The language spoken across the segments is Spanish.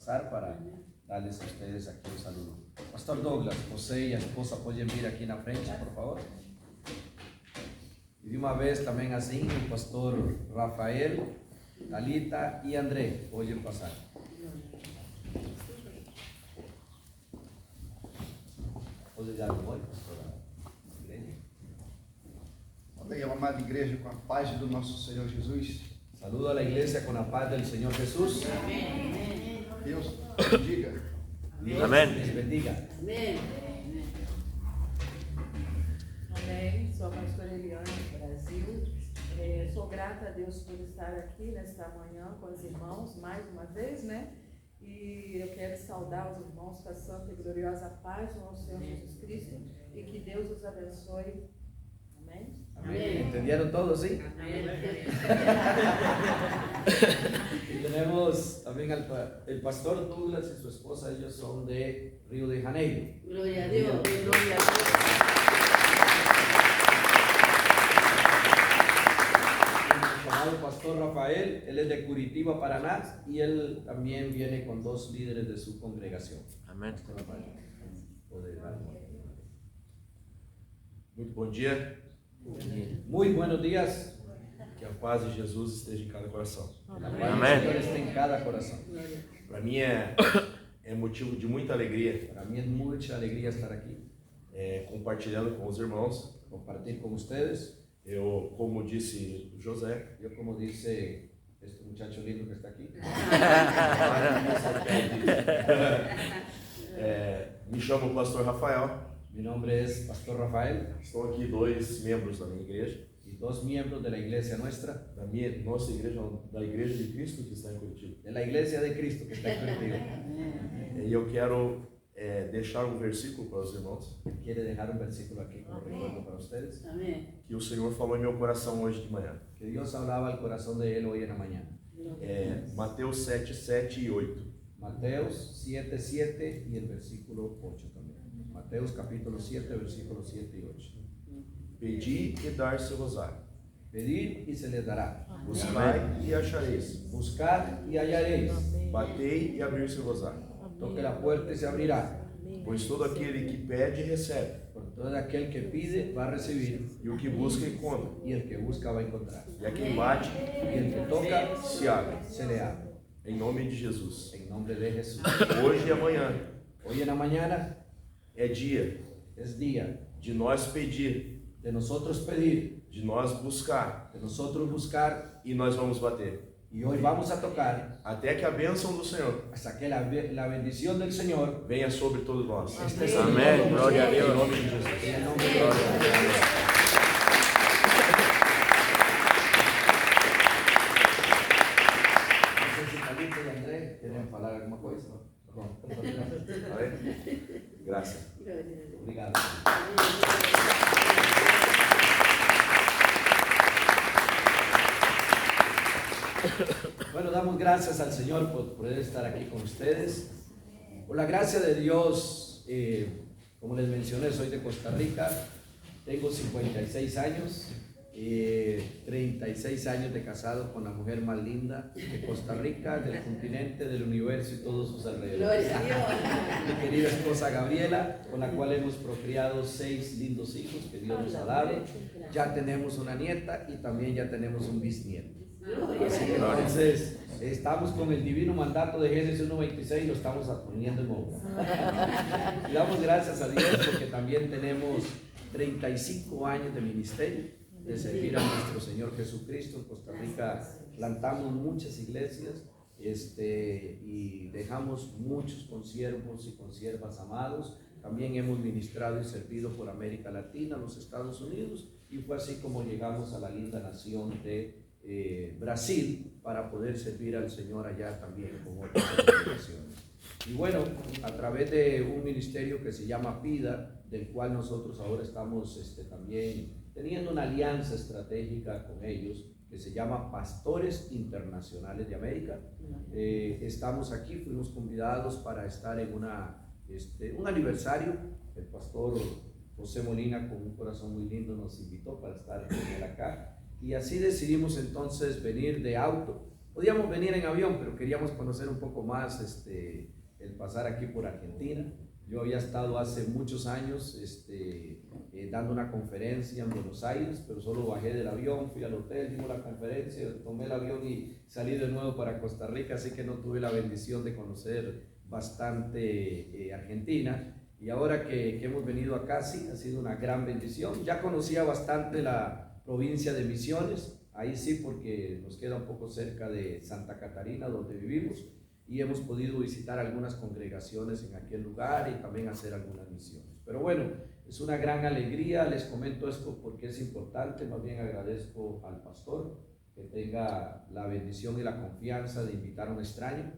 Para darles a ustedes aquí un saludo. Pastor Douglas, José y esposa pueden vir aquí en la frente, por favor. Y de una vez también así, el pastor Rafael, Talita y André pueden pasar. Pode dar um oi, pastor? Olha, amada igreja, com a paz do nosso Senhor Jesus. Saludo a la iglesia con la paz del Señor Jesús. Deus bendiga. Dios Amén. les bendiga. Amém. Sou a pastora Eliane do Brasil. Sou grata a Deus por estar aqui nesta manhã com os irmãos, mais uma vez, né? E eu quero saudar os irmãos com a santa e gloriosa paz do nosso Senhor Jesus Cristo e que Deus os abençoe. Amém? Amén. ¿Entendieron todos, sí? Y tenemos también el pastor Douglas y su esposa, ellos son de Río de Janeiro. Gloria a Dios, gloria a Dios. El llamado pastor Rafael, él es de Curitiba, Paraná, y él también viene con dos líderes de su congregación. Amém. Pastor Rafael, ¿puede dar? Muito bom dia, Muy buenos días. que a paz de Jesus esteja em cada coração. La paz del Amén. Señor esté en cada corazón. Para mim é motivo de muita alegria Para mí es mucha alegría estar aquí, compartilhando com os irmãos. compartir con ustedes. Eu, como disse o José, Yo, como dice este muchacho lindo que está aquí, me chamo Pastor Rafael. mi nombre es Pastor Rafael Estão aqui dois membros da minha igreja, y dos miembros de la iglesia nuestra, nossa igreja, da Igreja de Cristo que está em Curitiba. de la iglesia de Cristo que está en Curitiba. E eu quero deixar um versículo para os irmãos Quiere dejar un versículo aquí como recuerdo para ustedes, Amém. que o Senhor falou em meu coração hoje de manhã. que Dios hablaba al corazón de él hoy en la mañana. Mateus 7, 7 e 8. Mateos 7, 7 y el versículo 8 también. Mateos capítulo 7, versículos 7 y 8. Pedi e dar-se-vos-á. Pedid y se les dará. Buscai e achareis. Buscad y hallaréis. Batei e abrir-se-vos-á. Toque la puerta y se abrirá. Pois todo aquele que pede, recebe. Por todo aquel que pide va a recibir, E o que busca, encontra. y el que busca va a encontrar. E a quem bate, Y el que toca se abre. se le abre. Em nome de Jesus. En nombre de Jesús. Hoje e amanhã Hoy en la mañana é dia es día de nós pedir, de nosotros pedir, de nós buscar. de nosotros buscar, E nós vamos bater. y hoy vamos a tocar Até que a bênção do Senhor hasta que la bendición del Señor venha sobre todos nós. esté sobre Amén. todos Gloria a nosotros. Dios. Em nome de Jesus. En el nombre de Jesús. No sé si Talita y André quieren hablar alguna cosa. No. Amém? Graça. Obrigado. Bueno, damos gracias al Señor por poder estar aquí con ustedes. Por la gracia de Dios, como les mencioné, soy de Costa Rica, tengo 56 años, 36 años de casado con la mujer más linda de Costa Rica, del continente, del universo y todos sus alrededores. Gloria a Dios. Mi querida esposa Gabriela, con la cual hemos procreado 6 lindos hijos que Dios nos ha dado. Ya tenemos una nieta y también ya tenemos un bisnieto. Así que entonces estamos con el divino mandato de Génesis 1:26 y lo estamos poniendo en obra. Y damos gracias a Dios porque también tenemos 35 años de ministerio, de servir a nuestro Señor Jesucristo. En Costa Rica plantamos muchas iglesias y dejamos muchos consiervos y consiervas amados. También hemos ministrado y servido por América Latina, los Estados Unidos, y fue así como llegamos a la linda nación de Brasil para poder servir al Señor allá también con otras congregaciones. Y bueno, a través de un ministerio que se llama PIDA, del cual nosotros ahora estamos también teniendo una alianza estratégica con ellos, que se llama Pastores Internacionales de América. Estamos aquí, fuimos convidados para estar en un aniversario. El pastor José Molina, con un corazón muy lindo, nos invitó para estar con él acá. Y así decidimos entonces venir de auto Podíamos venir en avión, pero queríamos conocer un poco más el pasar aquí por Argentina. Yo había estado hace muchos años dando una conferencia en Buenos Aires, pero solo bajé del avión, fui al hotel, dimos la conferencia, tomé el avión y salí de nuevo para Costa Rica, así que no tuve la bendición de conocer bastante Argentina. Y ahora que hemos venido acá, sí, ha sido una gran bendición. Ya conocía bastante la provincia de Misiones, ahí sí, porque nos queda un poco cerca de Santa Catarina, donde vivimos, y hemos podido visitar algunas congregaciones en aquel lugar y también hacer algunas misiones. Pero bueno, es una gran alegría, les comento esto porque es importante. Más bien agradezco al pastor que tenga la bendición y la confianza de invitar a un extraño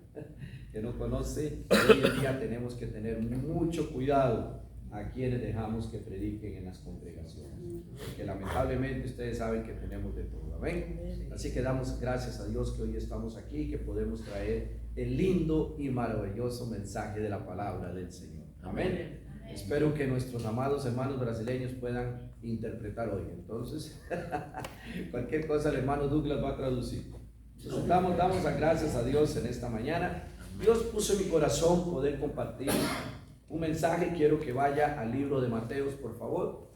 que no conoce. Hoy en día tenemos que tener mucho cuidado a quienes dejamos que prediquen en las congregaciones, porque lamentablemente ustedes saben que tenemos de todo. Amén. Así que damos gracias a Dios que hoy estamos aquí, que podemos traer el lindo y maravilloso mensaje de la palabra del Señor. Amén. Espero que nuestros amados hermanos brasileños puedan interpretar hoy. Entonces, cualquier cosa el hermano Douglas va a traducir. Entonces, damos gracias a Dios en esta mañana. Dios puso en mi corazón poder compartir un mensaje. Quiero que vaya al libro de Mateos, por favor,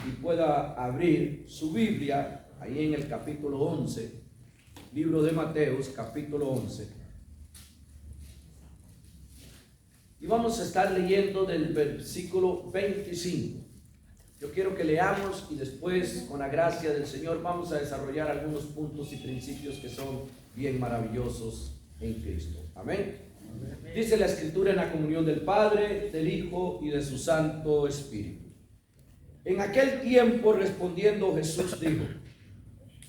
y pueda abrir su Biblia ahí en el capítulo 11. Libro de Mateos, capítulo 11. Y vamos a estar leyendo del versículo 25. Yo quiero que leamos y después, con la gracia del Señor, vamos a desarrollar algunos puntos y principios que son bien maravillosos en Cristo. Amén. Dice la Escritura: en la comunión del Padre, del Hijo y de su Santo Espíritu. En aquel tiempo, respondiendo, Jesús dijo: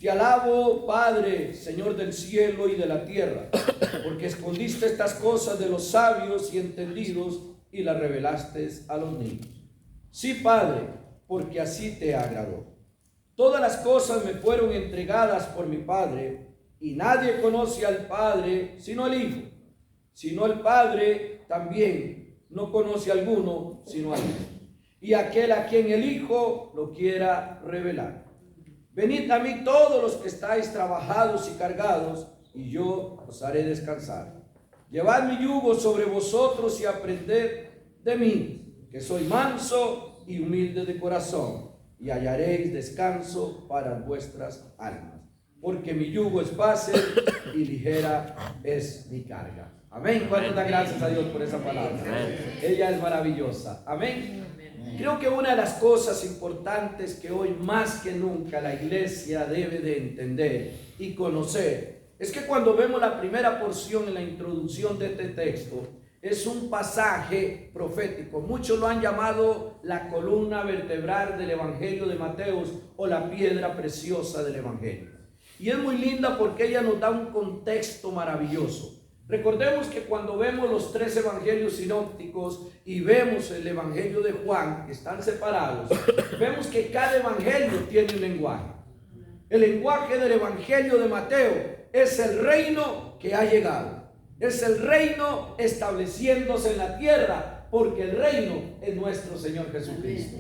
Te alabo, Padre, Señor del cielo y de la tierra, porque escondiste estas cosas de los sabios y entendidos y las revelaste a los niños. Sí, Padre, porque así te agradó. Todas las cosas me fueron entregadas por mi Padre, y nadie conoce al Padre sino el Hijo, sino el Padre también no conoce a alguno sino al Hijo, y aquel a quien el Hijo lo quiera revelar. Venid a mí todos los que estáis trabajados y cargados, y yo os haré descansar. Llevad mi yugo sobre vosotros y aprended de mí, que soy manso y humilde de corazón, y hallaréis descanso para vuestras almas, porque mi yugo es fácil y ligera es mi carga. Amén. ¿Cuántos dan gracias a Dios por esa palabra? Ella es maravillosa. Amén. Creo que una de las cosas importantes que hoy más que nunca la iglesia debe de entender y conocer es que cuando vemos la primera porción en la introducción de este texto, es un pasaje profético. Muchos lo han llamado la columna vertebral del Evangelio de Mateos o la piedra preciosa del Evangelio. Y es muy linda porque ella nos da un contexto maravilloso. Recordemos que cuando vemos los tres evangelios sinópticos y vemos el evangelio de Juan, que están separados, vemos que cada evangelio tiene un lenguaje. El lenguaje del evangelio de Mateo es el reino que ha llegado. Es el reino estableciéndose en la tierra, porque el reino es nuestro Señor Jesucristo.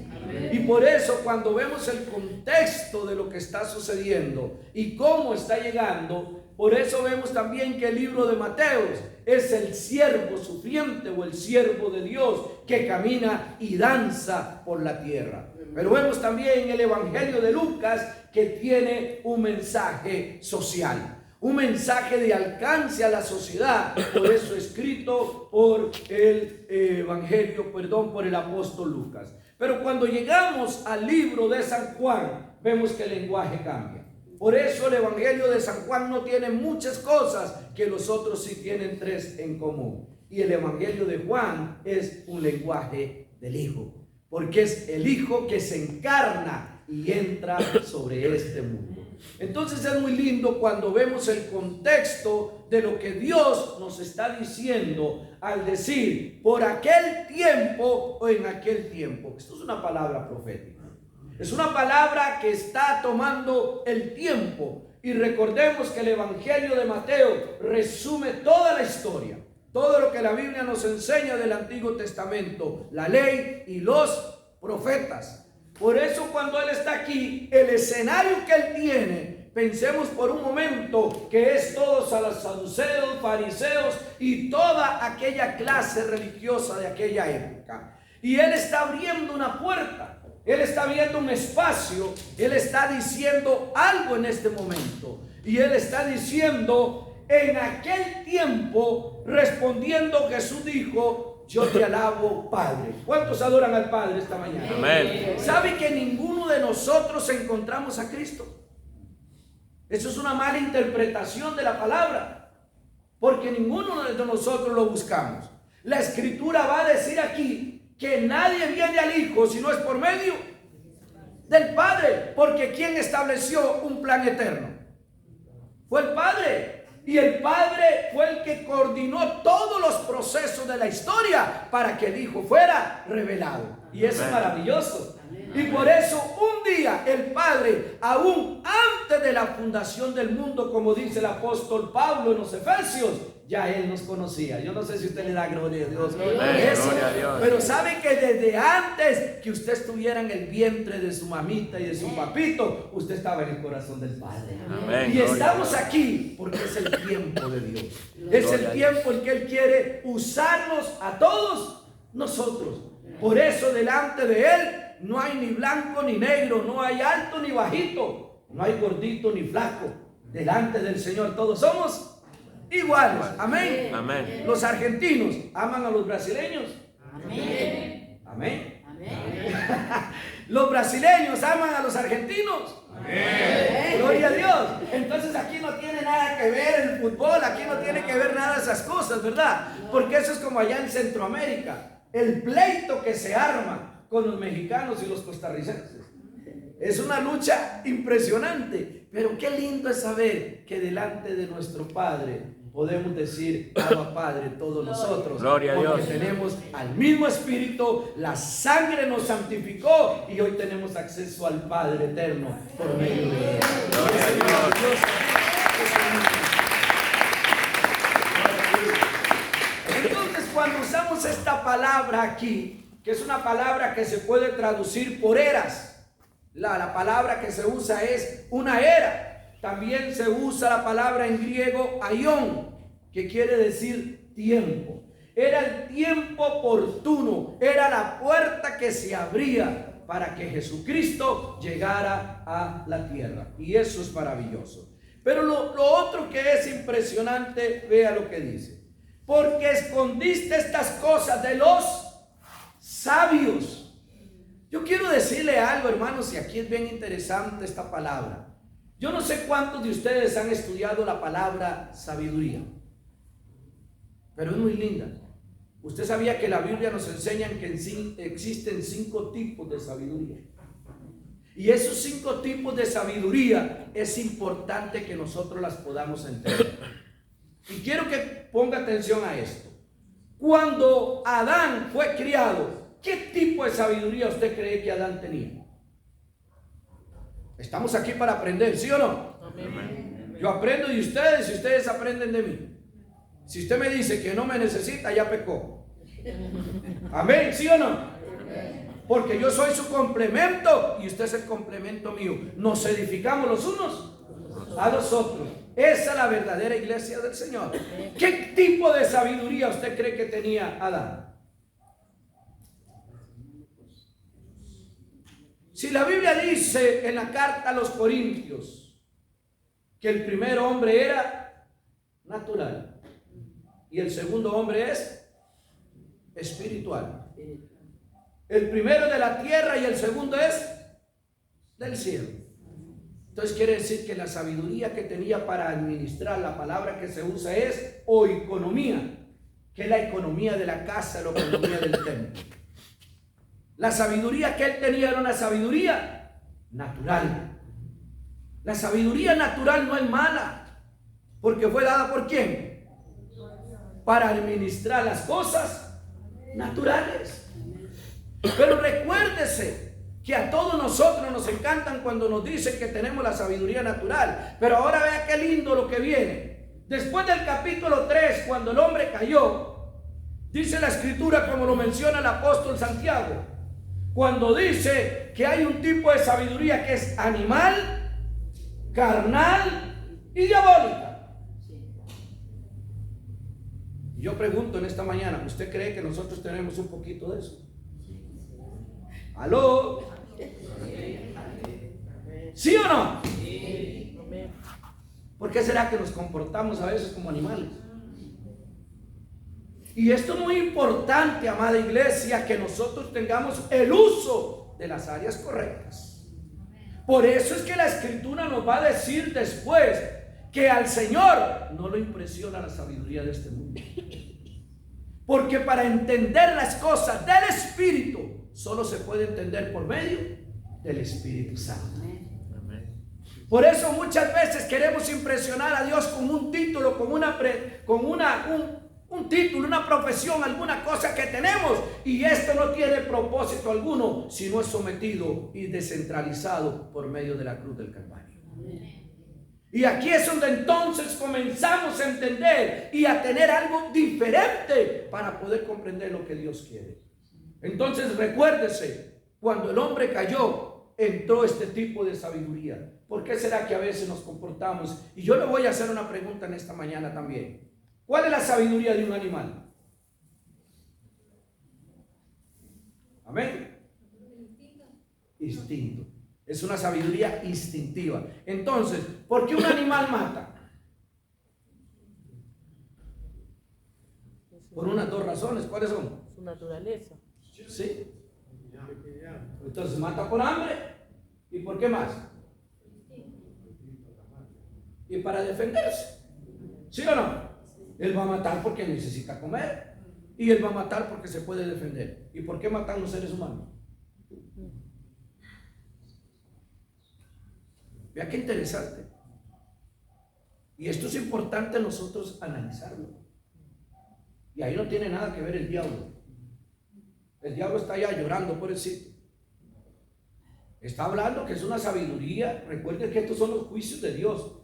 Y por eso cuando vemos el contexto de lo que está sucediendo y cómo está llegando, por eso vemos también que el libro de Mateos es el siervo sufriente o el siervo de Dios que camina y danza por la tierra. Pero vemos también el evangelio de Lucas que tiene un mensaje social, un mensaje de alcance a la sociedad, por eso escrito por por el apóstol Lucas. Pero cuando llegamos al libro de San Juan, vemos que el lenguaje cambia. Por eso el evangelio de San Juan no tiene muchas cosas que los otros sí tienen tres en común. Y el evangelio de Juan es un lenguaje del Hijo, porque es el Hijo que se encarna y entra sobre este mundo. Entonces es muy lindo cuando vemos el contexto de lo que Dios nos está diciendo al decir por aquel tiempo o en aquel tiempo. Esto es una palabra profética. Es una palabra que está tomando el tiempo. Y recordemos que el evangelio de Mateo resume toda la historia, todo lo que la Biblia nos enseña del Antiguo Testamento, la ley y los profetas. Por eso cuando Él está aquí, el escenario que Él tiene Pensemos por un momento que es todos a los saduceos, fariseos y toda aquella clase religiosa de aquella época. Y Él está abriendo una puerta, Él está abriendo un espacio, Él está diciendo algo en este momento. Y Él está diciendo, en aquel tiempo, respondiendo Jesús dijo, yo te alabo, Padre. ¿Cuántos adoran al Padre esta mañana? Amén. ¿Sabe que ninguno de nosotros encontramos a Cristo? Eso es una mala interpretación de la palabra, porque ninguno de nosotros lo buscamos. La Escritura va a decir aquí que nadie viene al Hijo si no es por medio del Padre, porque ¿quién estableció un plan eterno? Fue el Padre. Y el Padre fue el que coordinó todos los procesos de la historia para que el Hijo fuera revelado. Y eso es maravilloso. Y por eso un día el Padre, aún antes de la fundación del mundo, como dice el apóstol Pablo en los Efesios, ya Él nos conocía. Yo no sé si usted le da gloria a Dios por eso, Gloria a Dios. pero sabe que desde antes que usted estuviera en el vientre de su mamita y de su papito, usted estaba en el corazón del Padre. Amén. Y Gloria estamos a Dios. aquí porque es el tiempo de Dios. Es el Gloria a tiempo en que Él quiere usarnos a todos nosotros. Por eso delante de Él no hay ni blanco ni negro, no hay alto ni bajito, no hay gordito ni flaco. Delante del Señor todos somos iguales. Amén. Amén. Los argentinos aman a los brasileños. Amén. Amén. Amén. Los brasileños aman a los argentinos. Amén. Gloria a Dios. Entonces aquí no tiene nada que ver el fútbol, aquí no tiene que ver nada de esas cosas, ¿verdad? Porque eso es como allá en Centroamérica, el pleito que se arma con los mexicanos y los costarricenses. Es una lucha impresionante, pero qué lindo es saber que delante de nuestro Padre podemos decir, Abba Padre, todos nosotros. Gloria a Dios. Porque tenemos al mismo Espíritu, la sangre nos santificó y hoy tenemos acceso al Padre eterno por medio de Él. Gloria a Es Dios. maravilloso. Entonces, cuando usamos esta palabra aquí, que es una palabra que se puede traducir por eras, la palabra que se usa es una era. También se usa la palabra en griego aion, que quiere decir tiempo. Era el tiempo oportuno, era la puerta que se abría para que Jesucristo llegara a la tierra. Y eso es maravilloso. Pero lo otro que es impresionante, vea lo que dice. Porque escondiste estas cosas de los sabios. Yo quiero decirle algo, hermanos, y aquí es bien interesante esta palabra. Yo no sé cuántos de ustedes han estudiado la palabra sabiduría, pero es muy linda. Usted sabía que la Biblia nos enseña que existen 5 tipos de sabiduría. Y esos 5 tipos de sabiduría es importante que nosotros las podamos entender. Y quiero que ponga atención a esto. Cuando Adán fue criado, ¿qué tipo de sabiduría usted cree que Adán tenía? Estamos aquí para aprender, ¿sí o no? Amén. Yo aprendo de ustedes y ustedes aprenden de mí. Si usted me dice que no me necesita, ya pecó. Amén, ¿sí o no? Porque yo soy su complemento y usted es el complemento mío. Nos edificamos los unos a los otros. Esa es la verdadera iglesia del Señor. ¿Qué tipo de sabiduría usted cree que tenía Adán? Si la Biblia dice en la carta a los Corintios que el primer hombre era natural y el segundo hombre es espiritual. El primero de la tierra y el segundo es del cielo. Entonces quiere decir que la sabiduría que tenía para administrar, la palabra que se usa es oikonomía, que es la economía de la casa, la economía del templo. La sabiduría que él tenía era una sabiduría natural. La sabiduría natural no es mala, porque fue dada ¿por quién? Para administrar las cosas naturales. Pero recuérdese que a todos nosotros nos encantan cuando nos dicen que tenemos la sabiduría natural. Pero ahora vea qué lindo lo que viene. Después del capítulo 3, cuando el hombre cayó, dice la escritura, como lo menciona el apóstol Santiago, cuando dice que hay un tipo de sabiduría que es animal carnal y diabólica. Yo pregunto en esta mañana, ¿usted cree que nosotros tenemos un poquito de eso? ¿Aló? ¿Sí o no? ¿Por qué será que nos comportamos a veces como animales? Y esto es muy importante, amada iglesia, que nosotros tengamos el uso de las áreas correctas. Por eso es que la Escritura nos va a decir después que al Señor no lo impresiona la sabiduría de este mundo. Porque para entender las cosas del Espíritu solo se puede entender por medio del Espíritu Santo. Por eso muchas veces queremos impresionar a Dios con un título, con un título, una profesión, alguna cosa que tenemos, y esto no tiene propósito alguno si no es sometido y descentralizado por medio de la cruz del Calvario. Y aquí es donde entonces comenzamos a entender y a tener algo diferente para poder comprender lo que Dios quiere. Entonces recuérdese, cuando el hombre cayó, entró este tipo de sabiduría. ¿Por qué será que a veces nos comportamos? Y yo le voy a hacer una pregunta en esta mañana también. ¿Cuál es la sabiduría de un animal? Amén. Instinto. Es una sabiduría instintiva. Entonces, ¿por qué un animal mata? Por unas dos razones. ¿Cuáles son? Su naturaleza. Sí. Entonces mata por hambre. ¿Y por qué más? Y para defenderse. ¿Sí o no? Él va a matar porque necesita comer. Y él va a matar porque se puede defender. ¿Y por qué matan los seres humanos? Vea qué interesante. Y esto es importante nosotros analizarlo. Y ahí no tiene nada que ver el diablo. El diablo está allá llorando por el sitio. Está hablando que es una sabiduría. Recuerden que estos son los juicios de Dios,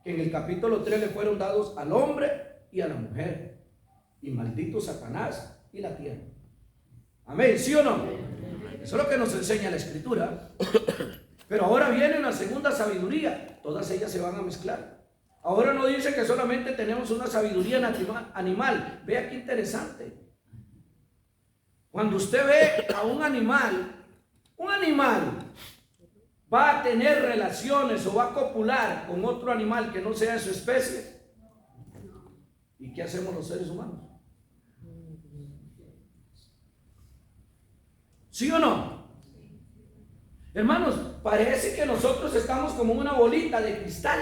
que en el capítulo 3 le fueron dados al hombre y a la mujer. Y maldito Satanás y la tierra. Amén, ¿sí o no? Eso es lo que nos enseña la Escritura. Pero ahora viene una segunda sabiduría. Todas ellas se van a mezclar. Ahora no dice que solamente tenemos una sabiduría animal. Vea qué interesante. Cuando usted ve a un animal va a tener relaciones o va a copular con otro animal que no sea de su especie. ¿Y qué hacemos los seres humanos? ¿Sí o no? Hermanos, parece que nosotros estamos como una bolita de cristal.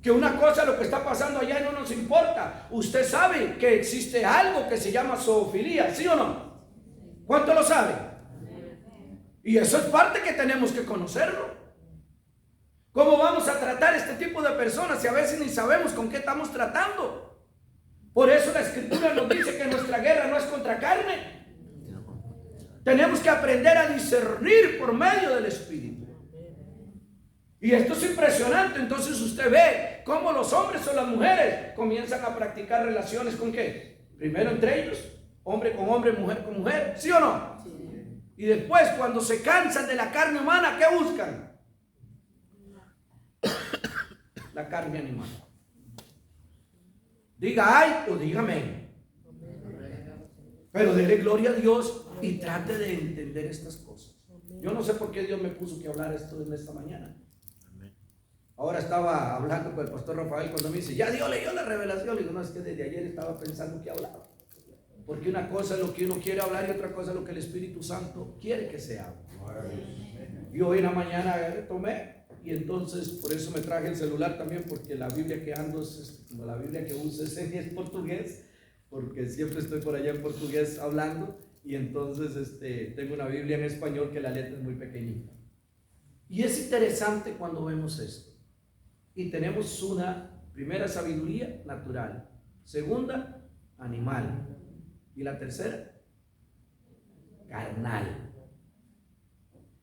Que una cosa, lo que está pasando allá, no nos importa. Usted sabe que existe algo que se llama zoofilia, ¿sí o no? ¿Cuánto lo sabe? Y eso es parte que tenemos que conocerlo. ¿Cómo vamos a tratar este tipo de personas si a veces ni sabemos con qué estamos tratando? Por eso la Escritura nos dice que nuestra guerra no es contra carne. Tenemos que aprender a discernir por medio del Espíritu. Y esto es impresionante. Entonces usted ve cómo los hombres o las mujeres comienzan a practicar relaciones ¿con qué? Primero entre ellos, hombre con hombre, mujer con mujer, ¿sí o no? Sí. Y después cuando se cansan de la carne humana, ¿qué buscan? La carne animal. Diga ay o diga amén. Pero dele gloria a Dios y trate de entender estas cosas. Yo no sé por qué Dios me puso que hablar esto en esta mañana. Ahora estaba hablando con el pastor Rafael cuando me dice, ya Dios leyó la revelación. Le digo, no, es que desde ayer estaba pensando que hablaba. Porque una cosa es lo que uno quiere hablar y otra cosa es lo que el Espíritu Santo quiere que se hable. Y hoy en la mañana tomé y entonces por eso me traje el celular también, porque la Biblia que ando es como la Biblia que uso es portugués, porque siempre estoy por allá en portugués hablando. Y entonces tengo una Biblia en español que la letra es muy pequeñita. Y es interesante cuando vemos esto. Y tenemos una primera sabiduría natural, segunda animal y la tercera carnal.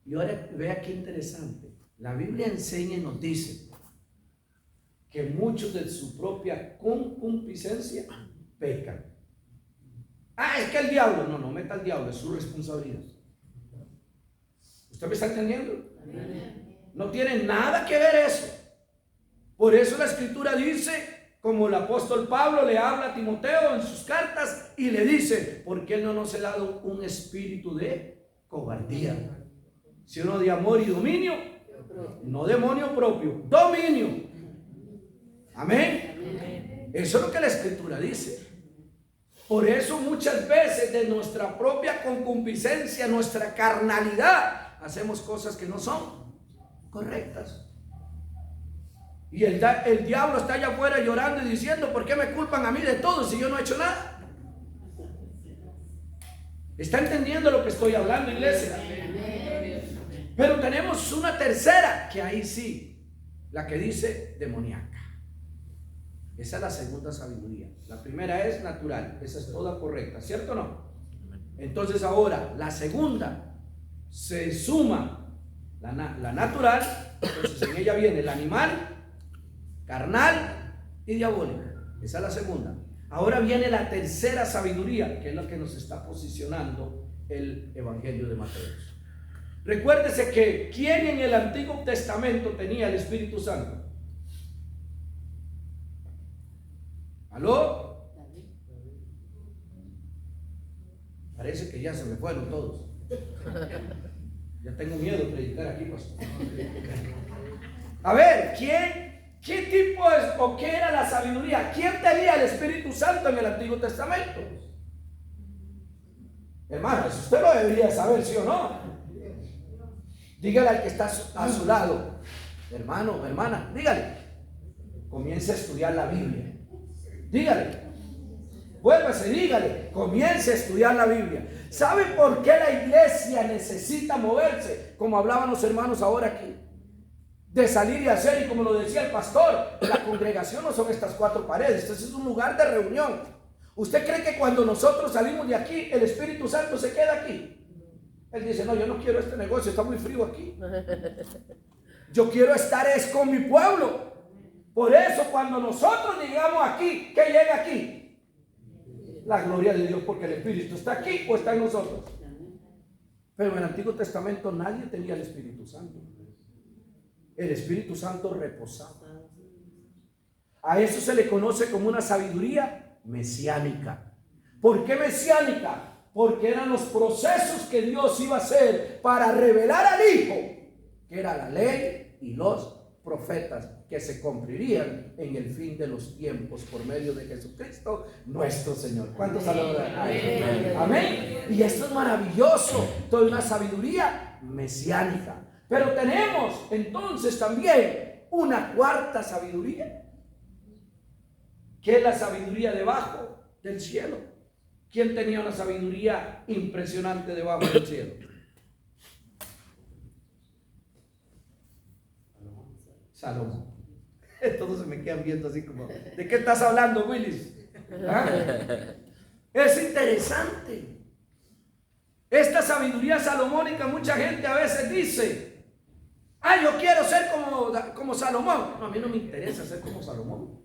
Y ahora vea qué interesante. La Biblia enseña y nos dice que muchos de su propia concupiscencia pecan. Ah, es que el diablo, no meta al diablo, es su responsabilidad. ¿Usted me está entendiendo? No tiene nada que ver eso. Por eso la Escritura dice, como el apóstol Pablo le habla a Timoteo en sus cartas y le dice, porque Él no nos ha dado un espíritu de cobardía, sino de amor y dominio, no demonio propio, dominio. Amén. Eso es lo que la Escritura dice. Por eso muchas veces de nuestra propia concupiscencia, nuestra carnalidad, hacemos cosas que no son correctas. Y el diablo está allá afuera llorando y diciendo, ¿por qué me culpan a mí de todo si yo no he hecho nada? ¿Está entendiendo lo que estoy hablando, iglesia? Pero tenemos una tercera, que ahí sí, la que dice demoníaca. Esa es la segunda sabiduría. La primera es natural, esa es toda correcta, ¿cierto o no? Entonces ahora, la segunda, se suma la natural, entonces en ella viene el animal, carnal y diabólica. Esa es la segunda. Ahora viene la tercera sabiduría, que es la que nos está posicionando el Evangelio de Mateo. Recuérdese que ¿quién en el Antiguo Testamento tenía el Espíritu Santo? ¿Aló? Parece que ya se me fueron todos. Ya tengo miedo de predicar aquí, pastor. A ver, ¿qué tipo es o qué era la sabiduría? ¿Quién tenía el Espíritu Santo en el Antiguo Testamento? Hermano, eso usted lo debería saber, ¿sí o no? Dígale al que está a su lado, hermano, hermana, dígale, comience a estudiar la Biblia. Dígale, vuélvase, dígale, comience a estudiar la Biblia. ¿Sabe por qué la iglesia necesita moverse? Como hablaban los hermanos ahora aquí, de salir y hacer, y como lo decía el pastor, la congregación no son estas cuatro paredes, este es un lugar de reunión. ¿Usted cree que cuando nosotros salimos de aquí, el Espíritu Santo se queda aquí? Él dice, no, yo no quiero este negocio, está muy frío aquí. Yo quiero estar es con mi pueblo. Por eso cuando nosotros llegamos aquí, ¿qué llega aquí? La gloria de Dios, porque el Espíritu está aquí o está en nosotros. Pero en el Antiguo Testamento nadie tenía el Espíritu Santo. El Espíritu Santo reposaba. A eso se le conoce como una sabiduría mesiánica. ¿Por qué mesiánica? Porque eran los procesos que Dios iba a hacer para revelar al Hijo, que era la ley y los profetas, que se cumplirían en el fin de los tiempos por medio de Jesucristo nuestro Señor. ¿Cuántos saludan? Amén. Amén. Y esto es maravilloso, toda una sabiduría mesiánica. Pero tenemos entonces también una cuarta sabiduría, que es la sabiduría debajo del cielo. ¿Quién tenía una sabiduría impresionante debajo del cielo? Salomón. Todos se me quedan viendo así como, ¿de qué estás hablando, Willis? ¿Ah? Es interesante. Esta sabiduría salomónica, mucha gente a veces dice, yo quiero ser como Salomón. No, a mí no me interesa ser como Salomón.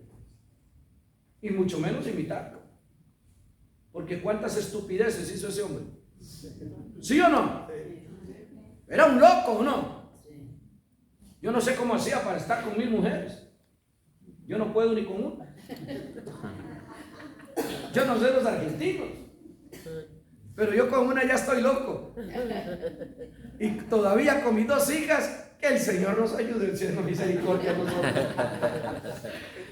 Y mucho menos imitarlo. Porque cuántas estupideces hizo ese hombre. ¿Sí o no? ¿Era un loco o no? Yo no sé cómo hacía para estar con 1000 mujeres. Yo no puedo ni con una. Yo no sé los argentinos, pero yo con una ya estoy loco. Y todavía con mis 2 hijas, que el Señor nos ayude, el Señor misericordia a nosotros.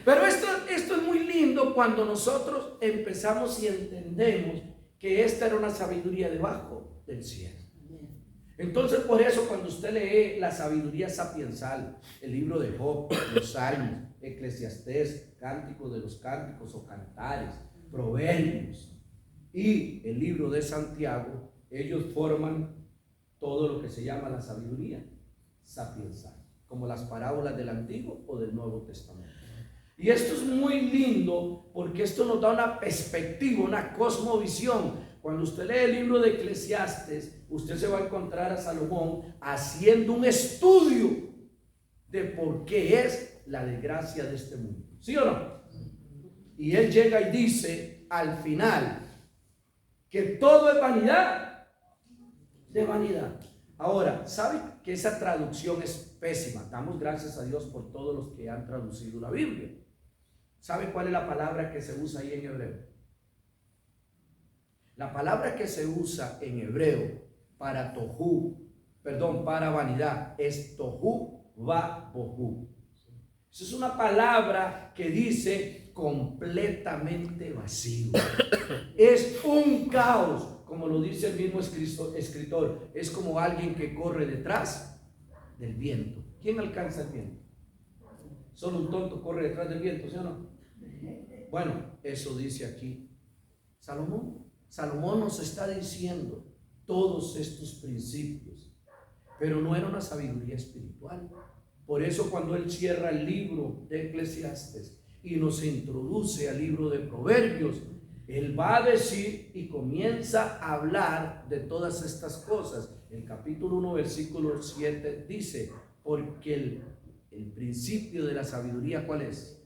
Pero esto es muy lindo cuando nosotros empezamos y entendemos que esta era una sabiduría debajo del cielo. Entonces, por eso cuando usted lee la sabiduría sapiensal, el libro de Job, los Salmos, Eclesiastés, Cántico de los Cánticos o Cantares, Proverbios y el libro de Santiago, ellos forman todo lo que se llama la sabiduría sapiensal, como las parábolas del Antiguo o del Nuevo Testamento. Y esto es muy lindo porque esto nos da una perspectiva, una cosmovisión. Cuando usted lee el libro de Eclesiastes, usted se va a encontrar a Salomón haciendo un estudio de por qué es la desgracia de este mundo. ¿Sí o no? Y él llega y dice al final que todo es vanidad de vanidad. Ahora, ¿sabe que esa traducción es pésima? Damos gracias a Dios por todos los que han traducido la Biblia. ¿Sabe cuál es la palabra que se usa ahí en hebreo? La palabra que se usa en hebreo para para vanidad, es tohu va bohu. Esa es una palabra que dice completamente vacío. Es un caos. Como lo dice el mismo escritor, es como alguien que corre detrás del viento. ¿Quién alcanza el viento? Solo un tonto corre detrás del viento, ¿sí o no? Bueno, eso dice aquí Salomón. Salomón nos está diciendo todos estos principios, pero no era una sabiduría espiritual. Por eso cuando él cierra el libro de Eclesiastes y nos introduce al libro de Proverbios, él va a decir y comienza a hablar de todas estas cosas. El capítulo 1, versículo 7 dice, porque el principio de la sabiduría, ¿cuál es?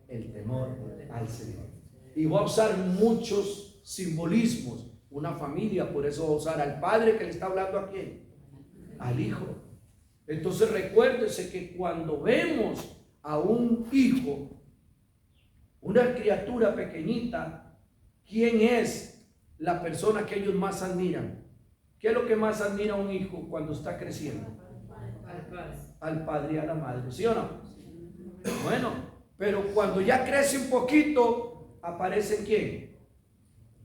El temor al Señor. Y va a usar muchos simbolismos. Una familia, por eso va a usar al padre que le está hablando a quién, al hijo. Entonces recuérdese que cuando vemos a un hijo, una criatura pequeñita, ¿quién es la persona que ellos más admiran? ¿Qué es lo que más admira a un hijo cuando está creciendo? Al padre y a la madre, ¿sí o no? Bueno, pero cuando ya crece un poquito, ¿aparecen quién?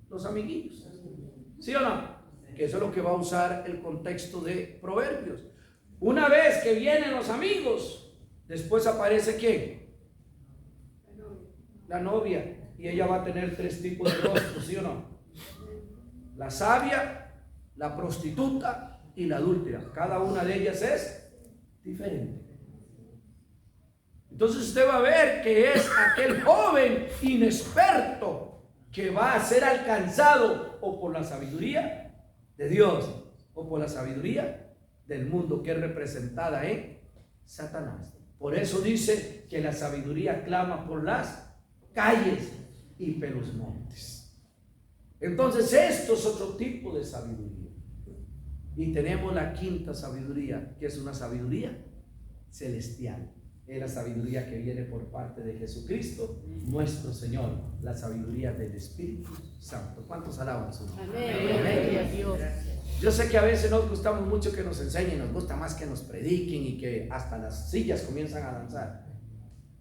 Los amiguitos, ¿sí o no? Que eso es lo que va a usar el contexto de Proverbios. Una vez que vienen los amigos, después aparece ¿quién? La novia. Y ella va a tener 3 tipos de rostros, ¿sí o no? La sabia, la prostituta y la adúltera. Cada una de ellas es diferente. Entonces usted va a ver que es aquel joven inexperto que va a ser alcanzado o por la sabiduría de Dios o por la sabiduría del mundo, que es representada en Satanás. Por eso dice que la sabiduría clama por las calles y por los montes. Entonces esto es otro tipo de sabiduría. Y tenemos la quinta sabiduría, que es una sabiduría celestial. Es la sabiduría que viene por parte de Jesucristo, nuestro Señor, la sabiduría del Espíritu Santo. ¿Cuántos alaban su nombre? Amén. Yo sé que a veces nos gustamos mucho que nos enseñen, nos gusta más que nos prediquen y que hasta las sillas comienzan a danzar.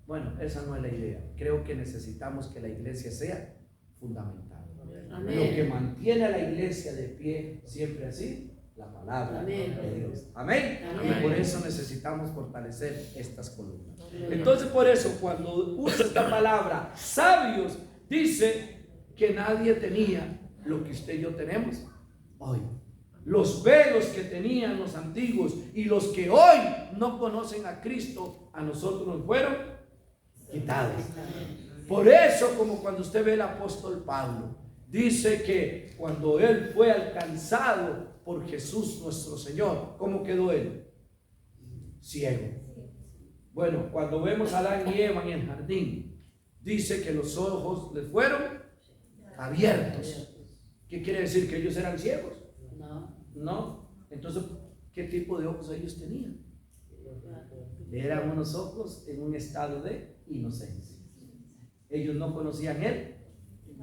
Bueno, esa no es la idea. Creo que necesitamos que la iglesia sea fundamental. Amén. Lo que mantiene a la iglesia de pie siempre así, la palabra de Dios. Amén. Y por eso necesitamos fortalecer estas columnas. Entonces, por eso, cuando usa esta palabra sabios, dice que nadie tenía lo que usted y yo tenemos hoy. Los velos que tenían los antiguos y los que hoy no conocen a Cristo, a nosotros nos fueron quitados. Por eso, como cuando usted ve al apóstol Pablo, dice que cuando él fue alcanzado por Jesús nuestro Señor, ¿cómo quedó él? Ciego. Bueno, cuando vemos a Adán y Eva en el jardín, dice que los ojos les fueron abiertos. ¿Qué quiere decir? ¿Que ellos eran ciegos? No. Entonces, ¿qué tipo de ojos ellos tenían? Eran unos ojos en un estado de inocencia. Ellos no conocían el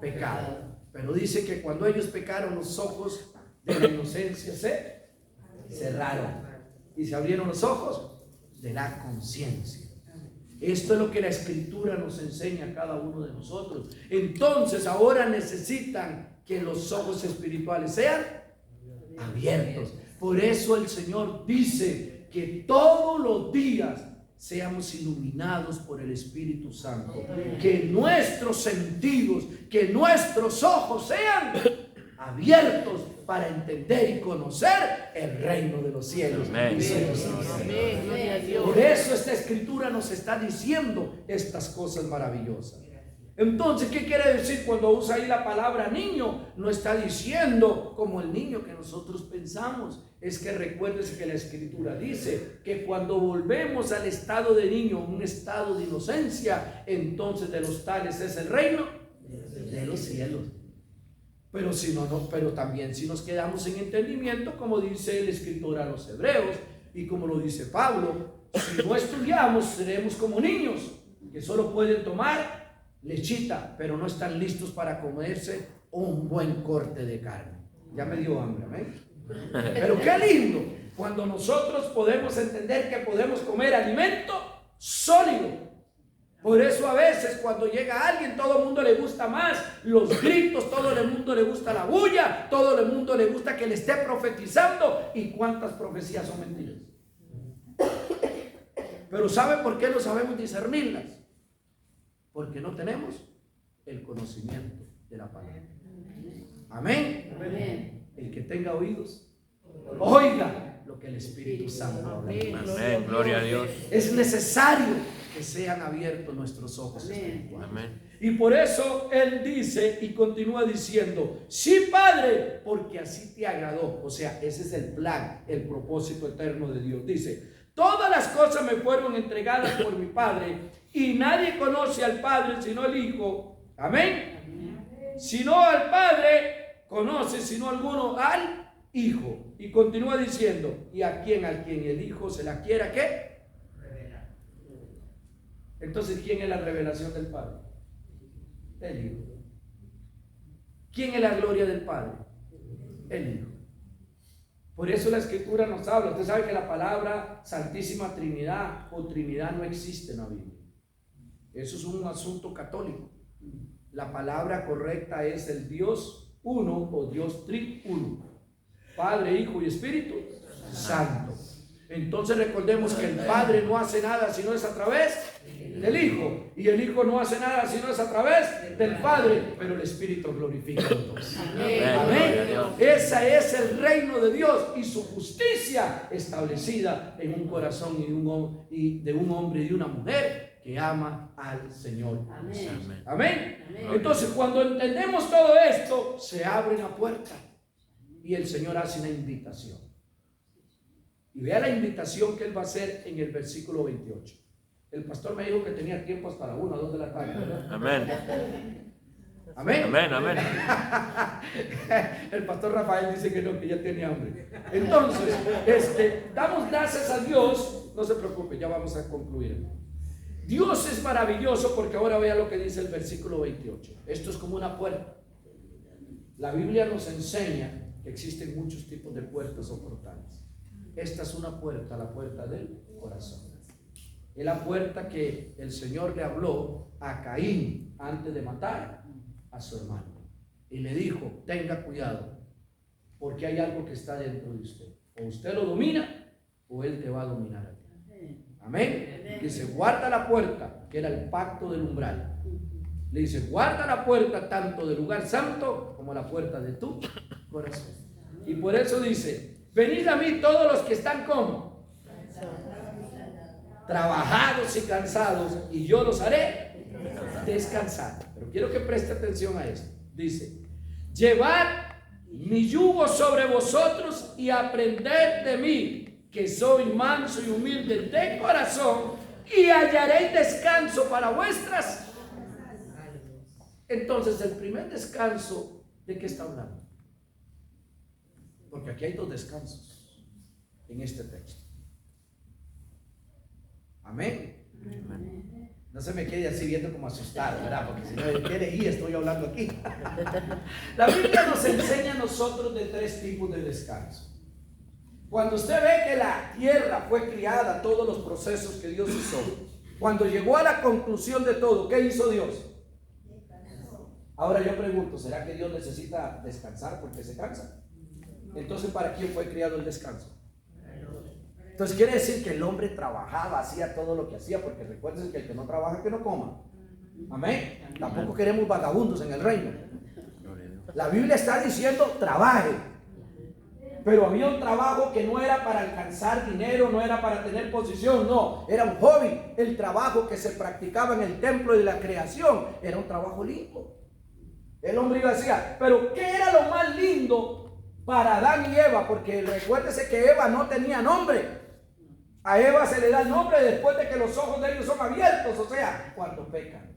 pecado. Pero dice que cuando ellos pecaron, los ojos de la inocencia se cerraron y se abrieron los ojos de la conciencia. Esto es lo que la Escritura nos enseña a cada uno de nosotros. Entonces ahora necesitan que los ojos espirituales sean abiertos. Por eso el Señor dice que todos los días seamos iluminados por el Espíritu Santo, que nuestros sentidos, que nuestros ojos sean abiertos para entender y conocer el reino de los cielos. Amén. Por eso esta escritura nos está diciendo estas cosas maravillosas. Entonces, ¿qué quiere decir cuando usa ahí la palabra niño? No está diciendo como el niño que nosotros pensamos. Es que recuérdese que la escritura dice que cuando volvemos al estado de niño, un estado de inocencia, entonces de los tales es el reino de los cielos. Pero también si nos quedamos en entendimiento, como dice el escritor a los hebreos y como lo dice Pablo, si no estudiamos seremos como niños que solo pueden tomar lechita, pero no están listos para comerse un buen corte de carne. Ya me dio hambre, ¿ven? Pero qué lindo cuando nosotros podemos entender que podemos comer alimento sólido. Por eso a veces cuando llega alguien, todo el mundo le gusta más los gritos, todo el mundo le gusta la bulla, todo el mundo le gusta que le esté profetizando. ¿Y cuántas profecías son mentiras? Pero ¿sabe por qué no sabemos discernirlas? Porque no tenemos el conocimiento de la palabra. Amén. Amén. El que tenga oídos, oiga lo que el Espíritu Santo habla. Amén. Gloria a Dios. Es necesario que sean abiertos nuestros ojos espirituales. Amén. Y por eso Él dice y continúa diciendo: sí, Padre, porque así te agradó. O sea, ese es el plan, el propósito eterno de Dios. Dice: todas las cosas me fueron entregadas por mi Padre, y nadie conoce al Padre sino el Hijo. Amén. Sino al Padre conoce, sino alguno al Hijo. Y continúa diciendo: y a quien el Hijo se la quiera, ¿qué? Entonces, ¿quién es la revelación del Padre? El Hijo. ¿Quién es la gloria del Padre? El Hijo. Por eso la Escritura nos habla. Usted sabe que la palabra Santísima Trinidad o Trinidad no existe en la Biblia. Eso es un asunto católico. La palabra correcta es el Dios uno o Dios triuno: Padre, Hijo y Espíritu Santo. Entonces recordemos que el Padre no hace nada si no es a través del Hijo, y el Hijo no hace nada si no es a través del Padre, pero el Espíritu glorifica a los dos. Amén. Ese es el reino de Dios y su justicia establecida en un corazón y de un hombre y de una mujer que ama al Señor. Amén. Amén. Entonces, cuando entendemos todo esto, se abre una puerta y el Señor hace una invitación. Y vea la invitación que Él va a hacer en el versículo 28. El pastor me dijo que tenía tiempo hasta la 1 o 2 de la tarde, ¿verdad? Amén. Amén. Amén, amén. El pastor Rafael dice que no, que ya tiene hambre. Entonces, damos gracias a Dios. No se preocupe, ya vamos a concluir. Dios es maravilloso porque ahora vea lo que dice el versículo 28. Esto es como una puerta. La Biblia nos enseña que existen muchos tipos de puertas o portales. Esta es una puerta, la puerta del corazón. Es la puerta que el Señor le habló a Caín antes de matar a su hermano. Y le dijo: tenga cuidado, porque hay algo que está dentro de usted. O usted lo domina, o él te va a dominar a ti. Amén. Dice: guarda la puerta, que era el pacto del umbral. Le dice: guarda la puerta tanto del lugar santo como la puerta de tu corazón. Y por eso dice: venid a mí todos los que están como trabajados y cansados, y yo los haré descansar. Pero quiero que preste atención a esto. Dice: llevad mi yugo sobre vosotros y aprended de mí, que soy manso y humilde de corazón, y hallaréis descanso para vuestras. Entonces, el primer descanso, ¿de qué está hablando? Porque aquí hay dos descansos en este texto. Amén. No se me quede así viendo como asustado, ¿verdad? Porque si no, ¿qué leí? Estoy hablando aquí. La Biblia nos enseña a nosotros de tres tipos de descanso. Cuando usted ve que la tierra fue criada, todos los procesos que Dios usó, cuando llegó a la conclusión de todo, ¿qué hizo Dios? Ahora yo pregunto, ¿será que Dios necesita descansar porque se cansa? Entonces, ¿para quién fue creado el descanso? Entonces quiere decir que el hombre trabajaba, hacía todo lo que hacía, porque recuerden que el que no trabaja, que no coma. Amén. Tampoco queremos vagabundos en el reino. La Biblia está diciendo: trabaje. Pero había un trabajo que no era para alcanzar dinero, no era para tener posición, no, era un hobby. El trabajo que se practicaba en el templo de la creación era un trabajo lindo. El hombre iba a decir: pero ¿qué era lo más lindo para Adán y Eva? Porque recuérdese que Eva no tenía nombre. A Eva se le da el nombre después de que los ojos de ellos son abiertos, o sea, cuando pecan.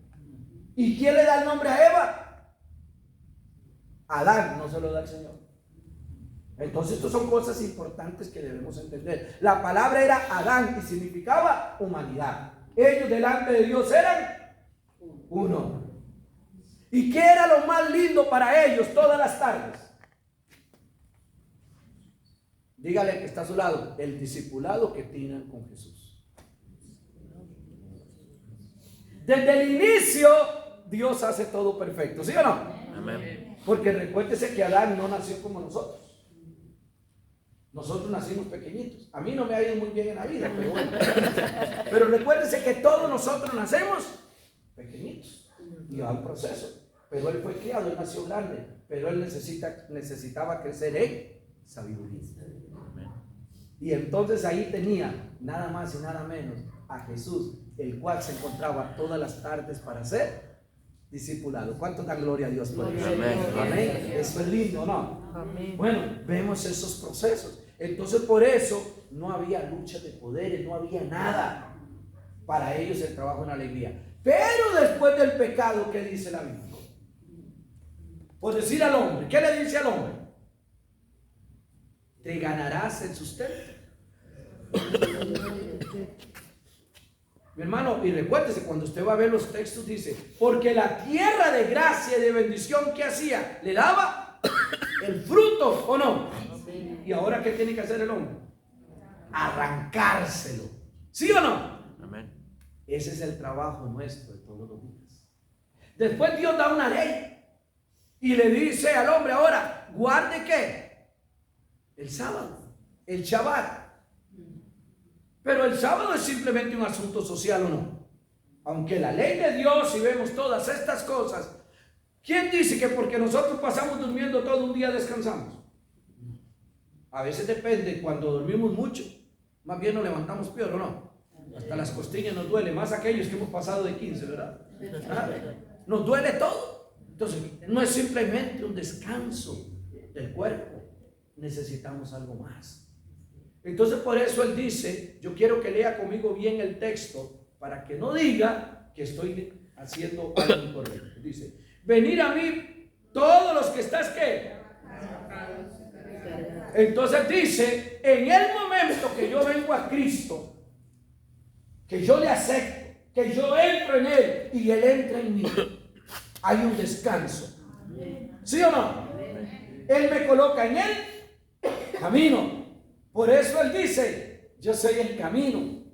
¿Y quién le da el nombre a Eva? Adán no se lo da el Señor. Entonces, estas son cosas importantes que debemos entender. La palabra era Adán y significaba humanidad. Ellos delante de Dios eran uno. ¿Y qué era lo más lindo para ellos todas las tardes? Dígale que está a su lado, el discipulado que tienen con Jesús. Desde el inicio, Dios hace todo perfecto, ¿sí o no? Amén. Porque recuérdese que Adán no nació como nosotros. Nosotros nacimos pequeñitos. A mí no me ha ido muy bien en la vida, pero bueno. Pero recuérdese que todos nosotros nacemos pequeñitos. Y va un proceso. Pero él fue criado, él nació grande. Pero él necesitaba crecer en sabiduría. Y entonces ahí tenía nada más y nada menos a Jesús, el cual se encontraba todas las tardes para ser discipulado. ¿Cuánto dan gloria a Dios por eso? Amén. Amén. Eso es lindo, ¿no? Amén. Bueno, vemos esos procesos. Entonces por eso no había lucha de poderes, no había nada. Para ellos el trabajo en alegría. Pero después del pecado, ¿qué dice la Biblia? Por decir al hombre, ¿qué le dice al hombre? Te ganarás el sustento. Mi hermano, y recuérdese, cuando usted va a ver los textos, dice, porque la tierra de gracia y de bendición que hacía, le daba el fruto, ¿o no? ¿Y ahora qué tiene que hacer el hombre? Arrancárselo. ¿Sí o no? Amén. Ese es el trabajo nuestro de todos los días. Después Dios da una ley y le dice al hombre ahora, guarde ¿qué? El sábado, el Shabbat. Pero el sábado es simplemente un asunto social, ¿o no? Aunque la ley de Dios, y vemos todas estas cosas, ¿quién dice que porque nosotros pasamos durmiendo todo un día descansamos? A veces depende, cuando dormimos mucho, más bien nos levantamos peor, ¿o no? Hasta las costillas nos duele, más aquellos que hemos pasado de 15, ¿verdad? ¿Ah? Nos duele todo. Entonces, no es simplemente un descanso del cuerpo, necesitamos algo más. Entonces, por eso él dice, yo quiero que lea conmigo bien el texto, para que no diga que estoy haciendo algo incorrecto. Dice, venid a mí todos los que estás, ¿qué? Entonces dice, en el momento que yo vengo a Cristo, que yo le acepto, que yo entro en Él y Él entra en mí, hay un descanso. ¿Sí o no? Él me coloca en el camino. Por eso Él dice, yo soy el camino.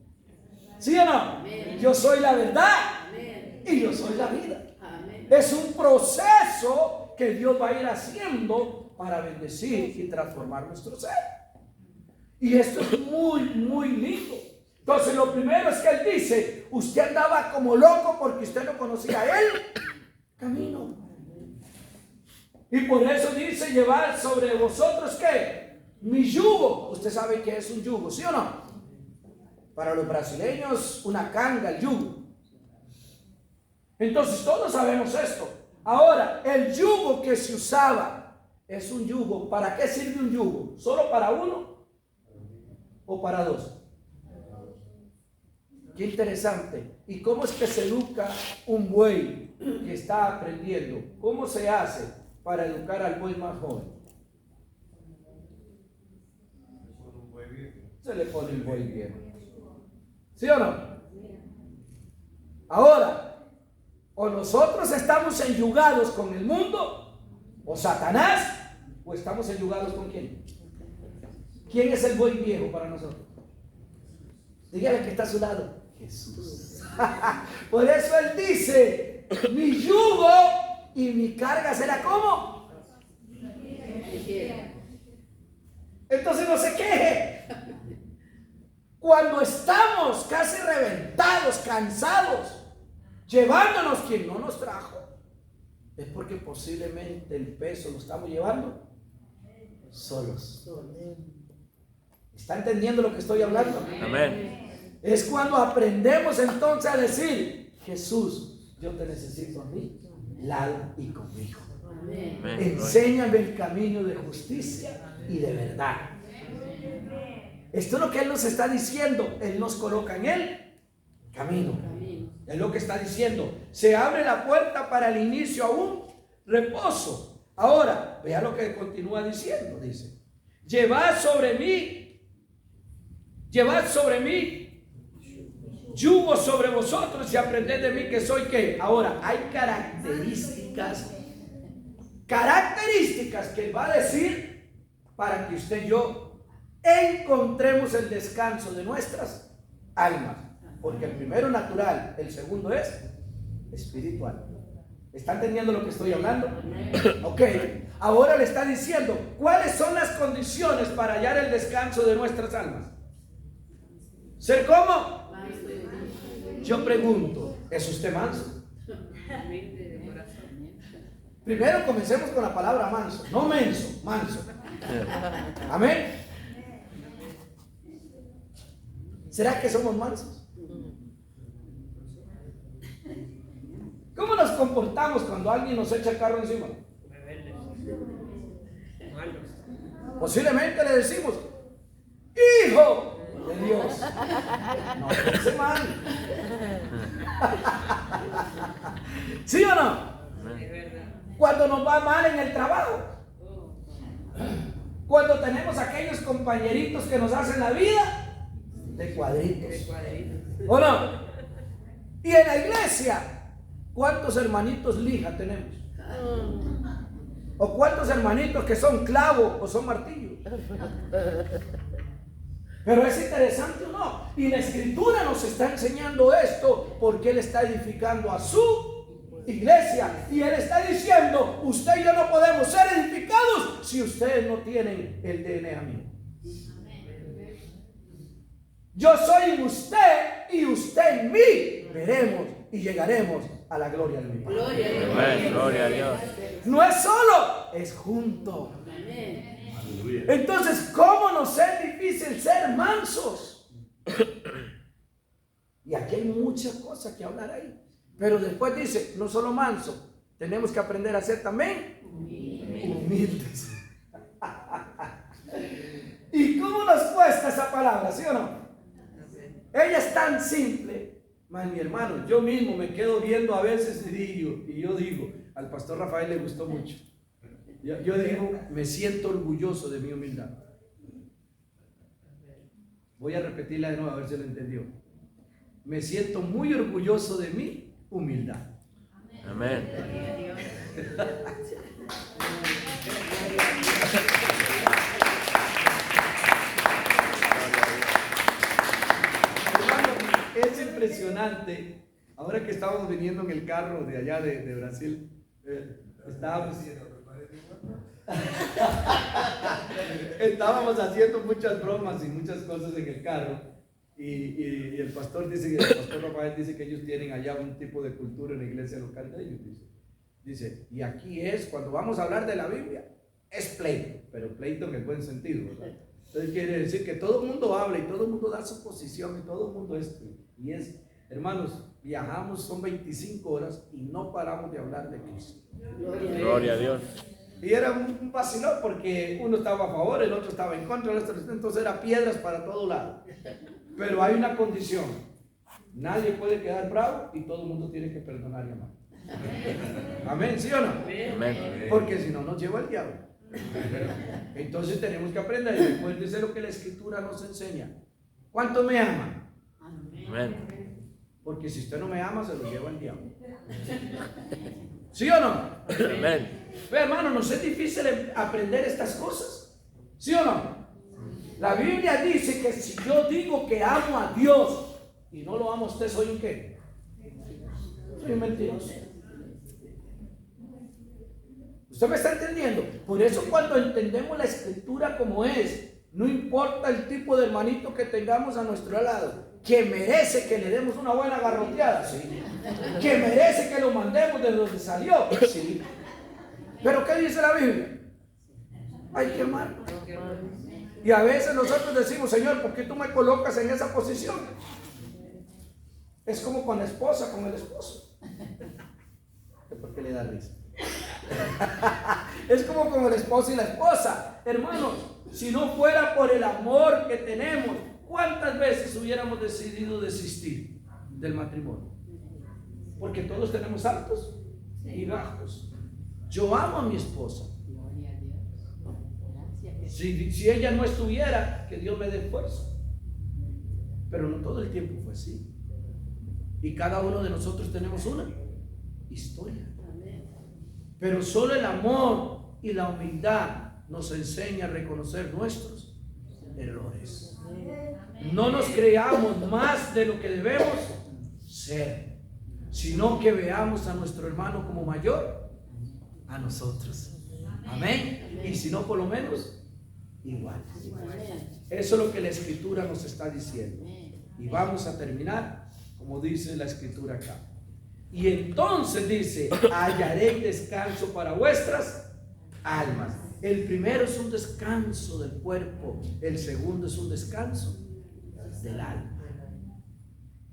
¿Sí o no? Yo soy la verdad y yo soy la vida. Es un proceso que Dios va a ir haciendo para bendecir y transformar nuestro ser. Y esto es muy, muy lindo. Entonces lo primero es que Él dice, usted andaba como loco porque usted no conocía el camino. Y por eso dice, llevar sobre vosotros ¿qué? Mi yugo. Usted sabe qué es un yugo, ¿sí o no? Para los brasileños, una canga, el yugo. Entonces todos sabemos esto. Ahora, el yugo que se usaba es un yugo. ¿Para qué sirve un yugo? ¿Solo para uno o para dos? Qué interesante. ¿Y cómo es que se educa un buey que está aprendiendo? ¿Cómo se hace para educar al buey más joven? Se le pone el buey viejo. ¿Sí o no? Ahora, o nosotros estamos enyugados con el mundo, o Satanás, o estamos enyugados con quién. ¿Quién es el buey viejo para nosotros? Dígale que está a su lado. Jesús. Por eso Él dice, mi yugo y mi carga será ¿cómo? Entonces no se queje. Cuando estamos casi reventados, cansados, llevándonos quien no nos trajo, es porque posiblemente el peso lo estamos llevando solos. ¿Está entendiendo lo que estoy hablando? Amén. Es cuando aprendemos entonces a decir, Jesús, yo te necesito a mí, lado y conmigo. Amén. Enséñame el camino de justicia y de verdad. Esto es lo que Él nos está diciendo. Él nos coloca en el camino. Es lo que está diciendo. Se abre la puerta para el inicio a un reposo. Ahora, vea lo que continúa diciendo, dice, llevad sobre mí yugo sobre vosotros y aprended de mí que soy ¿qué? Ahora, hay características que él va a decir para que usted y yo encontremos el descanso de nuestras almas. Porque el primero natural, el segundo es espiritual. ¿Están entendiendo lo que estoy hablando? Ok, ahora le está diciendo cuáles son las condiciones para hallar el descanso de nuestras almas. ¿Ser cómo? Yo pregunto, ¿es usted manso? Primero comencemos con la palabra manso, no menso, manso. Amén. ¿Será que somos mansos? ¿Cómo nos comportamos cuando alguien nos echa el carro encima? Posiblemente le decimos, hijo de Dios. No piense mal. ¿Sí o no? Cuando nos va mal en el trabajo. Cuando tenemos aquellos compañeritos que nos hacen la vida de cuadritos. ¿O no? Y en la iglesia, ¿cuántos hermanitos lija tenemos? ¿O cuántos hermanitos que son clavo o son martillo? Pero es interesante o no. Y la escritura nos está enseñando esto porque él está edificando a su iglesia. Y él está diciendo, usted y yo no podemos ser edificados si ustedes no tienen el DNA mío. Yo soy en usted y usted en mí. Veremos y llegaremos a la gloria de mi Padre. Gloria a Dios. No es solo, es junto. Entonces, ¿cómo nos es difícil ser mansos? Y aquí hay muchas cosas que hablar ahí. Pero después dice, no solo manso, tenemos que aprender a ser también humildes. ¿Y cómo nos cuesta esa palabra, sí o no? Ella es tan simple. Mi hermano, yo mismo me quedo viendo a veces y yo digo, al pastor Rafael le gustó mucho. Yo digo, me siento orgulloso de mi humildad. Voy a repetirla de nuevo a ver si lo entendió. Me siento muy orgulloso de mi humildad. Amén. Es impresionante. Ahora que estábamos viniendo en el carro de allá de Brasil, estábamos haciendo muchas bromas y muchas cosas en el carro. Y el pastor Rafael dice que ellos tienen allá un tipo de cultura en la iglesia local de ellos. Dice, y aquí es, cuando vamos a hablar de la Biblia, es pleito, pero pleito en el buen sentido, ¿verdad? Entonces quiere decir que todo el mundo habla y todo el mundo da su posición y todo el mundo y es, hermanos, viajamos, son 25 horas y no paramos de hablar de Cristo. Gloria a Dios. Y era un vacilón porque uno estaba a favor, el otro estaba en contra, entonces era piedras para todo lado. Pero hay una condición, nadie puede quedar bravo y todo el mundo tiene que perdonar y amar. Amén, ¿sí o no? Amén. Porque si no nos lleva el diablo. Entonces tenemos que aprender. Y recuérdense lo que la escritura nos enseña. ¿Cuánto me aman? Amén. Porque si usted no me ama, se lo lleva el diablo. ¿Sí o no? Amén. Ve, hermano, ¿nos es difícil aprender estas cosas? ¿Sí o no? La Biblia dice que si yo digo que amo a Dios y no lo amo a usted, ¿soy un qué? Soy un mentiroso. ¿Usted me está entendiendo? Por eso cuando entendemos la escritura como es, no importa el tipo de hermanito que tengamos a nuestro lado, que merece que le demos una buena garroteada, sí. Que merece que lo mandemos de donde salió, sí. Pero ¿qué dice la Biblia? Hay que amarlo. Y a veces nosotros decimos, Señor, ¿por qué tú me colocas en esa posición? Es como con la esposa, con el esposo. ¿Por qué le da risa? Es como con el esposo y la esposa. Hermanos, si no fuera por el amor que tenemos, ¿cuántas veces hubiéramos decidido desistir del matrimonio? Porque todos tenemos altos y bajos. Yo amo a mi esposa. Gloria a Dios. Gracias. Si ella no estuviera, que Dios me dé fuerza. Pero no todo el tiempo fue así. Y cada uno de nosotros tenemos una historia. Pero solo el amor y la humildad nos enseña a reconocer nuestros errores. No nos creamos más de lo que debemos ser, sino que veamos a nuestro hermano como mayor a nosotros. Amén. Y si no, por lo menos igual. Eso es lo que la Escritura nos está diciendo. Y vamos a terminar como dice la Escritura acá. Y entonces dice: hallaréis descanso para vuestras almas. El primero es un descanso del cuerpo, el segundo es un descanso del alma.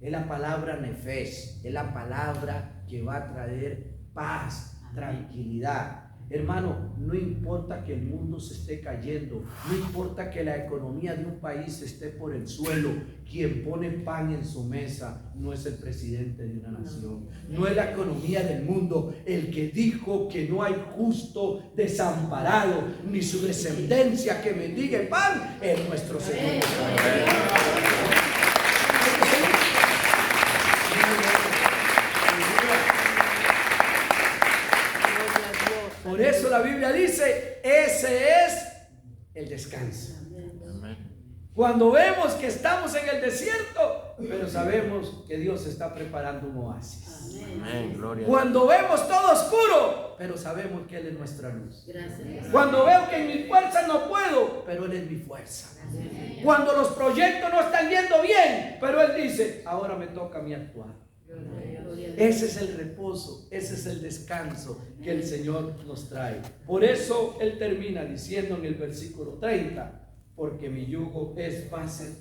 Es la palabra nefesh, es la palabra que va a traer paz, tranquilidad. Hermano, no importa que el mundo se esté cayendo, no importa que la economía de un país esté por el suelo, quien pone pan en su mesa no es el presidente de una nación, no es la economía del mundo. El que dijo que no hay justo desamparado, ni su descendencia que mendigue pan, es nuestro Señor. Por eso la Biblia dice: ese es el descanso. Cuando vemos que estamos en el desierto, pero sabemos que Dios está preparando un oasis. Cuando vemos todo oscuro, pero sabemos que Él es nuestra luz. Cuando veo que en mi fuerza no puedo, pero Él es mi fuerza. Cuando los proyectos no están yendo bien, pero Él dice: ahora me toca a mí actuar. Ese es el reposo, ese es el descanso que el Señor nos trae. Por eso Él termina diciendo en el versículo 30: porque mi yugo es fácil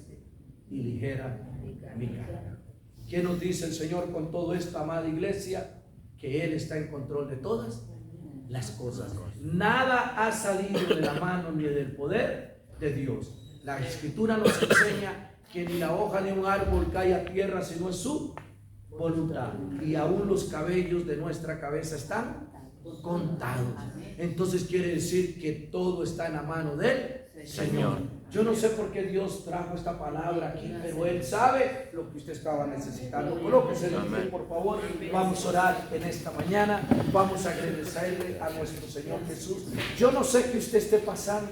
y ligera mi carga. ¿Qué nos dice el Señor con todo esto, amada iglesia? Que Él está en control de todas las cosas. Nada ha salido de la mano ni del poder de Dios. La Escritura nos enseña que ni la hoja de un árbol cae a tierra si no es su voluntad, y aún los cabellos de nuestra cabeza están contados. Entonces quiere decir que todo está en la mano del Señor. Yo no sé por qué Dios trajo esta palabra aquí, pero Él sabe lo que usted estaba necesitando. Colóquese de pie, por favor. Vamos a orar en esta mañana. Vamos a agradecerle a nuestro Señor Jesús. Yo no sé qué usted esté pasando,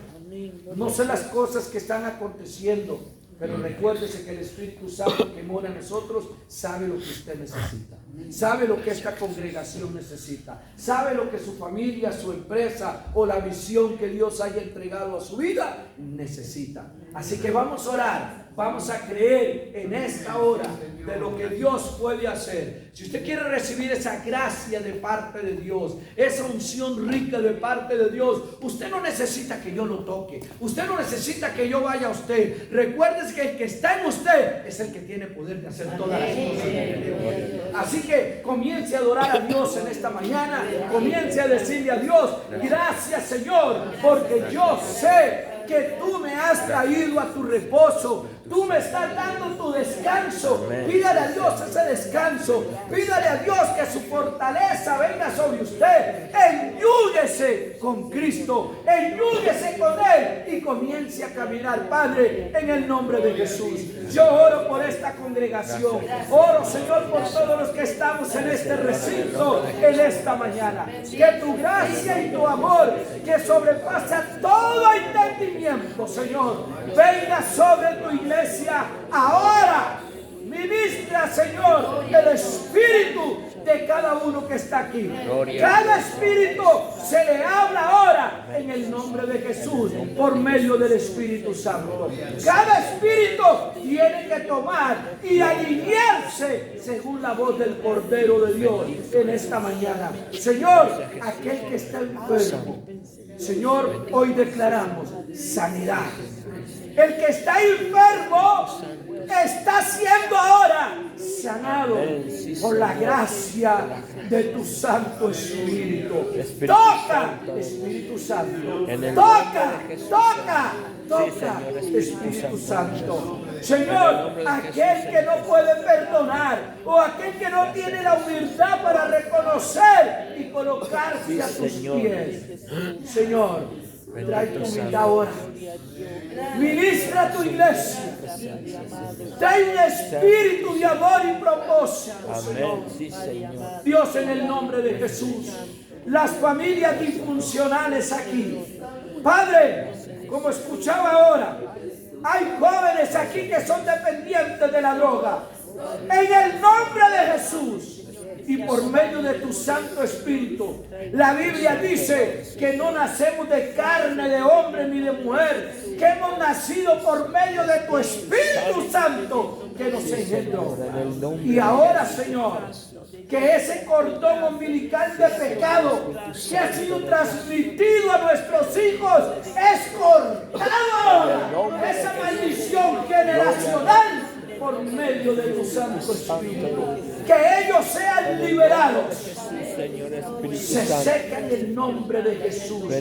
no sé las cosas que están aconteciendo, pero recuérdese que el Espíritu Santo que mora en nosotros sabe lo que usted necesita, sabe lo que esta congregación necesita, sabe lo que su familia, su empresa o la visión que Dios haya entregado a su vida necesita. Así que vamos a orar, vamos a creer en esta hora de lo que Dios puede hacer. Si usted quiere recibir esa gracia de parte de Dios, esa unción rica de parte de Dios, usted no necesita que yo lo toque, usted no necesita que yo vaya a usted. Recuerde que el que está en usted es el que tiene poder de hacer todas las cosas. Así que comience a adorar a Dios en esta mañana, comience a decirle a Dios: gracias, Señor, porque yo sé que tú me has traído a tu reposo, tú me estás dando tu descanso. Pídale a Dios ese descanso, pídale a Dios que su fortaleza venga sobre usted. Enyúguese con Cristo, enyúguese con Él y comience a caminar. Padre, en el nombre de Jesús, yo oro por esta congregación, oro, Señor, por todos los que estamos en este recinto en esta mañana. Que tu gracia y tu amor, que sobrepasa todo entendimiento, Señor, venga sobre tu iglesia ahora. Ministra, Señor, el espíritu de cada uno que está aquí. Cada espíritu se le habla ahora en el nombre de Jesús por medio del Espíritu Santo. Cada espíritu tiene que tomar y alinearse según la voz del Cordero de Dios en esta mañana. Señor, aquel que está enfermo, Señor, hoy declaramos sanidad. El que está enfermo, está siendo ahora sanado por la gracia de tu Santo Espíritu. Toca, Espíritu Santo. Toca, Espíritu Santo. Señor, aquel que no puede perdonar o aquel que no tiene la humildad para reconocer y colocarse a tus pies. Señor, trae tu humildad ahora. Ministra a tu iglesia. Trae un espíritu de amor y propósito, Señor. Dios, en el nombre de Jesús. Las familias disfuncionales aquí. Padre, como escuchaba ahora, hay jóvenes aquí que son dependientes de la droga. En el nombre de Jesús y por medio de tu Santo Espíritu, la Biblia dice que no nacemos de carne de hombre ni de mujer, que hemos nacido por medio de tu Espíritu Santo que nos engendró. Y ahora, Señor, que ese cordón umbilical de pecado que ha sido transmitido a nuestros hijos es cortado. Esa maldición generacional por medio de tu Santo Espíritu. Que ellos sean liberados. Se seca en el nombre de Jesús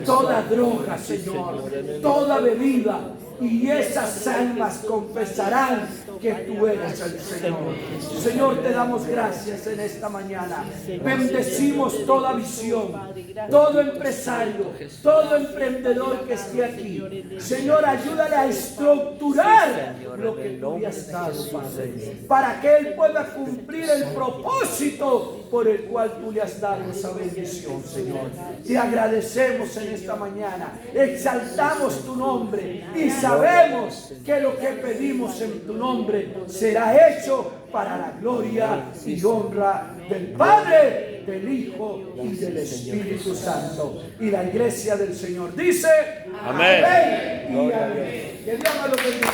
toda droga, Señor, toda bebida. Y esas almas confesarán que tú eres el Señor. Señor, te damos gracias en esta mañana. Bendecimos toda visión, todo empresario, todo emprendedor que esté aquí. Señor, ayúdale a estructurar lo que tú le has dado, Padre, para que él pueda cumplir el propósito por el cual tú le has dado esa bendición, Señor. Te agradecemos en esta mañana, exaltamos tu nombre y sabemos que lo que pedimos en tu nombre será hecho para la gloria y honra del Padre, del Hijo y del Espíritu Santo. Y la iglesia del Señor dice: amén y amén. Que Dios me lo bendiga.